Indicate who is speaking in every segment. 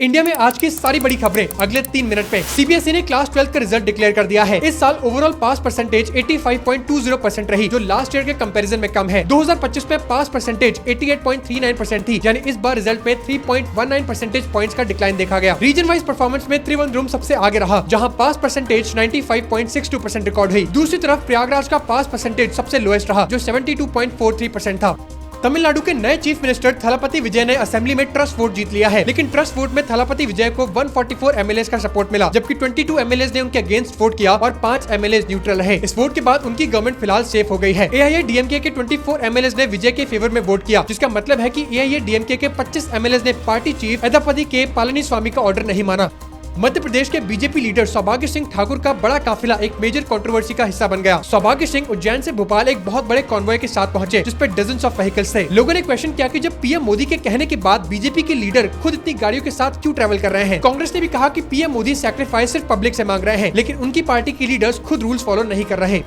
Speaker 1: India में आज की सारी बड़ी खबरें अगले 3 मिनट में। सीबीएसई ने क्लास 12 का रिजल्ट डिक्लेयर कर दिया है। इस साल ओवरऑल पास परसेंटेज 85.20% रही, जो लास्ट ईयर के कंपैरिजन में कम है। 2025 में पास परसेंटेज 88.39% थी, यानी इस बार रिजल्ट में 3.19 परसेंटेज पॉइंट्स का डिक्लाइन देखा गया। रीजन वाइज परफॉर्मेंस में त्रिवेंद्रम सबसे आगे रहा, जहां पास परसेंटेज 95.62% रिकॉर्ड हुई। दूसरी तरफ प्रयागराज का पास परसेंटेज सबसे लोएस्ट रहा, जो 72.43% था। तमिलनाडु के नए चीफ मिनिस्टर थलापति विजय ने असेंबली में ट्रस्ट वोट जीत लिया है, लेकिन ट्रस्ट वोट में थलापति विजय को 144 एमएलए का सपोर्ट मिला, जबकि 22 एमएलए ने उनके अगेंस्ट वोट किया और 5 एमएलए न्यूट्रल रहे। इस वोट के बाद उनकी गवर्नमेंट फिलहाल सेफ हो गई है। एआईएडीएमके के 24 एमएलए ने विजय के फेवर में वोट किया, जिसका मतलब है कि एआईएडीएमके के 25 एमएलए ने पार्टी चीफ एदप्पदी के पलानीस्वामी का ऑर्डर नहीं माना। मध्य प्रदेश के बीजेपी लीडर सौभाग्य सिंह ठाकुर का बड़ा काफिला एक मेजर कंट्रोवर्सी का हिस्सा बन गया। सौभाग्य सिंह उज्जैन से भोपाल एक बहुत बड़े कॉन्वॉय के साथ पहुंचे, जिस पर डजन्स ऑफ व्हीकल्स थे। लोगों ने क्वेश्चन किया कि जब पीएम मोदी के कहने के बाद बीजेपी के लीडर खुद इतनी गाड़ियों के साथ क्यों ट्रैवल कर रहे हैं। कांग्रेस ने भी कहा कि पीएम मोदी सैक्रिफाइस सिर्फ पब्लिक से मांग रहे हैं, लेकिन उनकी पार्टी के लीडर्स खुद रूल्स फॉलो नहीं कर रहे।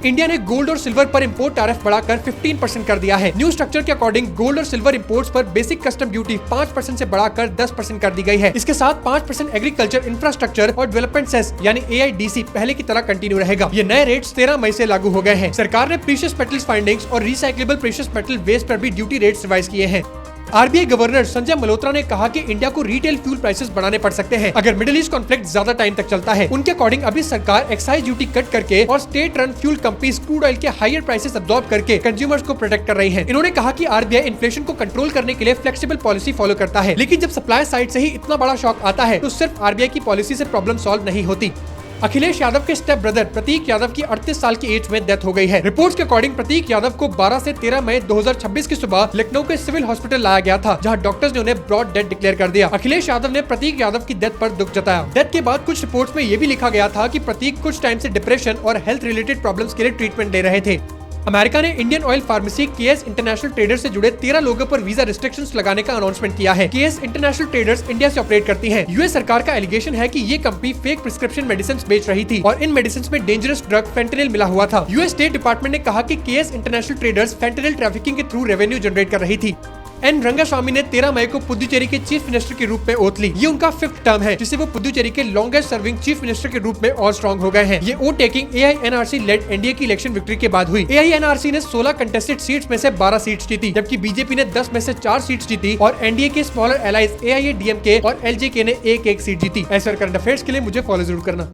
Speaker 1: इंडिया ने गोल्ड और सिल्वर पर इंपोर्ट टैरिफ बढ़ाकर 15% कर दिया है। न्यू स्ट्रक्चर के अकॉर्डिंग गोल्ड और सिल्वर इंपोर्ट्स पर बेसिक कस्टम ड्यूटी 5% से बढ़ाकर 10% कर दी गई है। इसके साथ 5% एग्रीकल्चर इंफ्रास्ट्रक्चर और डेवलपमेंट सेस यानी एआईडीसी पहले की तरह कंटिन्यू रहेगा। ये नए रेट्स 13 मई से लागू हो गए हैं। सरकार ने प्रीशियस मेटल्स फाइंडिंग्स और रिसाइक्लेबल प्रीशियस मेटल वेस्ट पर भी ड्यूटी रेट्स रिवाइज किए हैं। आरबीआई गवर्नर संजय मल्होत्रा ने कहा कि इंडिया को रिटेल फ्यूल प्राइसेस बढ़ाने पड़ सकते हैं अगर मिडिल ईस्ट कॉन्फ्लिक्ट ज्यादा टाइम तक चलता है। उनके अकॉर्डिंग अभी सरकार एक्साइज ड्यूटी कट करके और state run fuel companies crude oil के हायर प्राइसेस अब्सॉर्ब करके कंज्यूमर्स को प्रोटेक्ट कर रही है। इन्होंने कहा कि आरबीआई इन्फ्लेशन को कंट्रोल करने के लिए फ्लेक्सिबल पॉलिसी फॉलो करता है, लेकिन जब सप्लाई साइड से ही इतना बड़ा शॉक आता है तो सिर्फ आरबीआई की पॉलिसी से प्रॉब्लम सॉल्व नहीं होती। अखिलेश यादव के स्टेप ब्रदर प्रतीक यादव की 38 साल की एज में डेथ हो गई है। रिपोर्ट्स के अकॉर्डिंग प्रतीक यादव को 12 से 13 मई 2026 की सुबह लखनऊ के सिविल हॉस्पिटल लाया गया था, जहां डॉक्टर्स ने उन्हें ब्रॉड डेथ डिक्लेयर कर दिया। अखिलेश यादव ने प्रतीक यादव की डेथ पर दुख जताया। डेथ के बाद कुछ रिपोर्ट्स में ये भी लिखा गया था कि प्रतीक कुछ टाइम से डिप्रेशन और हेल्थ रिलेटेड प्रॉब्लम्स के लिए ट्रीटमेंट ले रहे थे। अमेरिका ने Indian Oil pharmacy KS international traders से जुड़े 13 लोगों पर वीजा रिस्ट्रिक्शंस लगाने का अनाउंसमेंट किया है। केएस इंटरनेशनल ट्रेडर्स इंडिया से ऑपरेट करती है। यूएस सरकार का एलिगेशन है कि ये कंपनी फेक प्रिस्क्रिप्शन मेडिसिन बेच रही थी और इन मेडिसिन में डेंजरस ड्रग फेंटेनिल मिला हुआ था। यूएस स्टेट डिपार्टमेंट ने कहा कि KS international traders fentanyl trafficking के थ्रू रेवेन्यू जनरेट कर रही थी। एन रंगास्वामी ने 13 मई को पुदुचेरी के चीफ मिनिस्टर के रूप में ओथ ली। ये उनका 5th टर्म है, जिससे वो पुदुचेरी के लॉन्गेस्ट सर्विंग चीफ मिनिस्टर के रूप में और स्ट्रॉन्ग हो गए हैं। ये ओथ टेकिंग एआईएनआरसी लेड एनडीए की इलेक्शन विक्ट्री के बाद हुई। एआईएनआरसी ने 16 कंटेस्टेड सीट्स में से 12 सीट्स जीती, जबकि बीजेपी ने 10 में से 4 सीट्स जीती और एनडीए के स्मॉलर एलाइज एआईएडीएमके और एलजेके ने एक सीट जीती। ऐसे करंट अफेयर्स के लिए मुझे फॉलो जरूर करना।